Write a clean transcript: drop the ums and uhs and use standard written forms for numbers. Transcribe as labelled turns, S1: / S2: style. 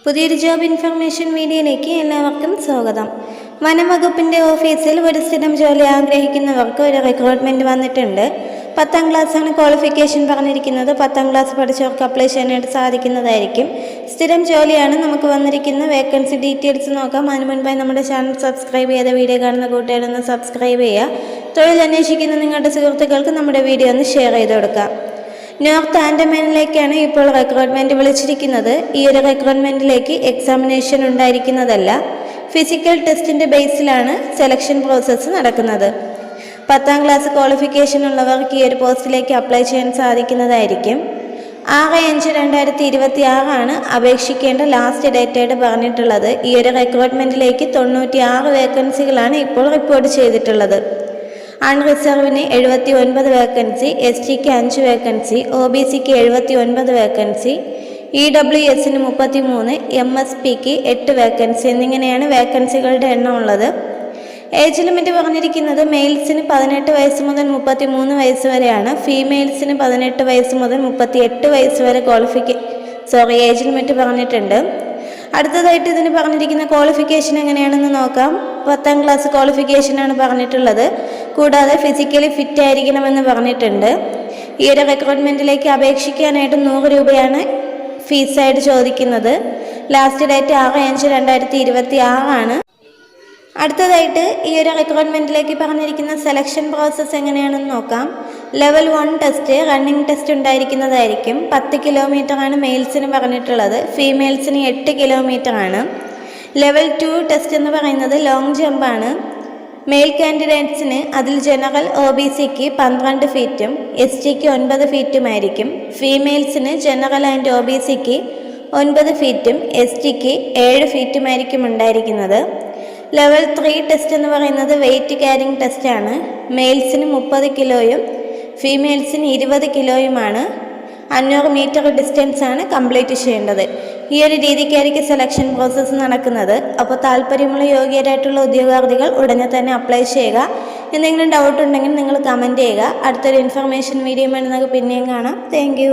S1: പുതിയൊരു job information വീഡിയോയിലേക്ക് എല്ലാവർക്കും സ്വാഗതം. വനംവകുപ്പിൻ്റെ ഓഫീസിൽ ഒരു സ്ഥിരം ജോലി ആഗ്രഹിക്കുന്നവർക്ക് ഒരു റിക്രൂട്ട്മെൻറ്റ് വന്നിട്ടുണ്ട്. 10ാം ക്ലാസ്സാണ് ക്വാളിഫിക്കേഷൻ പറഞ്ഞിരിക്കുന്നത്. 10ാം ക്ലാസ് പഠിച്ചവർക്ക് അപ്ലൈ ചെയ്യാനായിട്ട് സാധിക്കുന്നതായിരിക്കും. സ്ഥിരം ജോലിയാണ് നമുക്ക് വന്നിരിക്കുന്ന. വേക്കൻസി ഡീറ്റെയിൽസ് നോക്കാം. അതിന് മുൻപായി നമ്മുടെ ചാനൽ സബ്സ്ക്രൈബ് ചെയ്ത വീഡിയോ കാണുന്ന കൂട്ടുകാരൊന്ന് സബ്സ്ക്രൈബ് ചെയ്യുക. തൊഴിൽ അന്വേഷിക്കുന്ന നിങ്ങളുടെ സുഹൃത്തുക്കൾക്ക് നമ്മുടെ വീഡിയോ ഒന്ന് ഷെയർ ചെയ്ത് കൊടുക്കാം. നോർത്ത് ആൻഡമാനിലേക്കാണ് ഇപ്പോൾ റിക്രൂട്ട്മെൻറ്റ് വിളിച്ചിരിക്കുന്നത്. ഈ ഒരു റിക്രൂട്ട്മെൻറ്റിലേക്ക് എക്സാമിനേഷൻ ഉണ്ടായിരിക്കുന്നതല്ല, ഫിസിക്കൽ ടെസ്റ്റിൻ്റെ ബേസിലാണ് സെലക്ഷൻ പ്രോസസ്സ് നടക്കുന്നത്. 10ാം ക്ലാസ് ക്വാളിഫിക്കേഷൻ ഉള്ളവർക്ക് ഈ ഒരു പോസ്റ്റിലേക്ക് അപ്ലൈ ചെയ്യാൻ സാധിക്കുന്നതായിരിക്കും. 6/5/2026 അപേക്ഷിക്കേണ്ട ലാസ്റ്റ് ഡേറ്റായിട്ട് പറഞ്ഞിട്ടുള്ളത്. ഈ ഒരു റിക്രൂട്ട്മെൻറ്റിലേക്ക് 96 വേക്കൻസികളാണ് ഇപ്പോൾ റിപ്പോർട്ട് ചെയ്തിട്ടുള്ളത്. അൺറിസർവിന് 79 വേക്കൻസി, STക്ക് 5 വേക്കൻസി, OBCക്ക് 79 വേക്കൻസി, EWSന് 33, MSPക്ക് 8 വേക്കൻസി എന്നിങ്ങനെയാണ് വേക്കൻസികളുടെ എണ്ണം ഉള്ളത്. ഏജ് ലിമിറ്റ് പറഞ്ഞിരിക്കുന്നത് മെയിൽസിന് 18 വയസ്സ് മുതൽ 33 വയസ്സ് വരെയാണ്. ഫീമെയിൽസിന് 18 വയസ്സ് മുതൽ 38 വയസ്സ് വരെ ഏജ് ലിമിറ്റ് പറഞ്ഞിട്ടുണ്ട്. അടുത്തതായിട്ട് ഇതിന് പറഞ്ഞിരിക്കുന്ന ക്വാളിഫിക്കേഷൻ എങ്ങനെയാണെന്ന് നോക്കാം. 10ാം ക്ലാസ് ക്വാളിഫിക്കേഷനാണ് പറഞ്ഞിട്ടുള്ളത്. കൂടാതെ ഫിസിക്കലി ഫിറ്റ് ആയിരിക്കണമെന്ന് പറഞ്ഞിട്ടുണ്ട്. ഈ ഒരു റിക്രൂട്ട്മെൻറ്റിലേക്ക് അപേക്ഷിക്കാനായിട്ട് 100 രൂപയാണ് ഫീസായിട്ട് ചോദിക്കുന്നത്. Last date 6/5/2026. അടുത്തതായിട്ട് ഈ ഒരു റിക്രൂട്ട്മെൻറ്റിലേക്ക് പറഞ്ഞിരിക്കുന്ന സെലക്ഷൻ പ്രോസസ്സ് എങ്ങനെയാണെന്ന് നോക്കാം. ലെവൽ 1 ടെസ്റ്റ്, റണ്ണിങ് ടെസ്റ്റ് ഉണ്ടായിരിക്കുന്നതായിരിക്കും. 10 കിലോമീറ്ററാണ് മെയിൽസിന് പറഞ്ഞിട്ടുള്ളത്. ഫീമെയിൽസിന് 8 കിലോമീറ്ററാണ്. ലെവൽ 2 ടെസ്റ്റ് എന്ന് പറയുന്നത് ലോങ് ജമ്പാണ്. മെയിൽ കാൻഡിഡേറ്റ്സിന് അതിൽ ജനറൽ OBCക്ക് 12 ഫീറ്റും STക്ക് 9 ഫീറ്റുമായിരിക്കും. ഫീമെയിൽസിന് ജനറൽ ആൻഡ് OBCക്ക് 9 ഫീറ്റും STക്ക് 7 ഫീറ്റുമായിരിക്കും ഉണ്ടായിരിക്കുന്നത്. ലെവൽ 3 ടെസ്റ്റ് എന്ന് പറയുന്നത് വെയ്റ്റ് ക്യാരിങ് ടെസ്റ്റാണ്. മെയിൽസിന് 30 കിലോയും ഫീമെയിൽസിന് 20 കിലോയുമാണ്. 500 മീറ്റർ ഡിസ്റ്റൻസ് ആണ് കംപ്ലീറ്റ് ചെയ്യേണ്ടത്. ഈ ഒരു രീതിക്കായിരിക്കും സെലക്ഷൻ പ്രോസസ്സ് നടക്കുന്നത്. അപ്പോൾ താല്പര്യമുള്ള യോഗ്യരായിട്ടുള്ള ഉദ്യോഗാർത്ഥികൾ ഉടനെ തന്നെ അപ്ലൈ ചെയ്യുക. എന്തെങ്കിലും ഡൗട്ട് ഉണ്ടെങ്കിൽ നിങ്ങൾ കമൻറ്റ് ചെയ്യുക. അടുത്തൊരു ഇൻഫർമേഷൻ വീഡിയോ നമുക്ക് പിന്നെയും കാണാം. താങ്ക്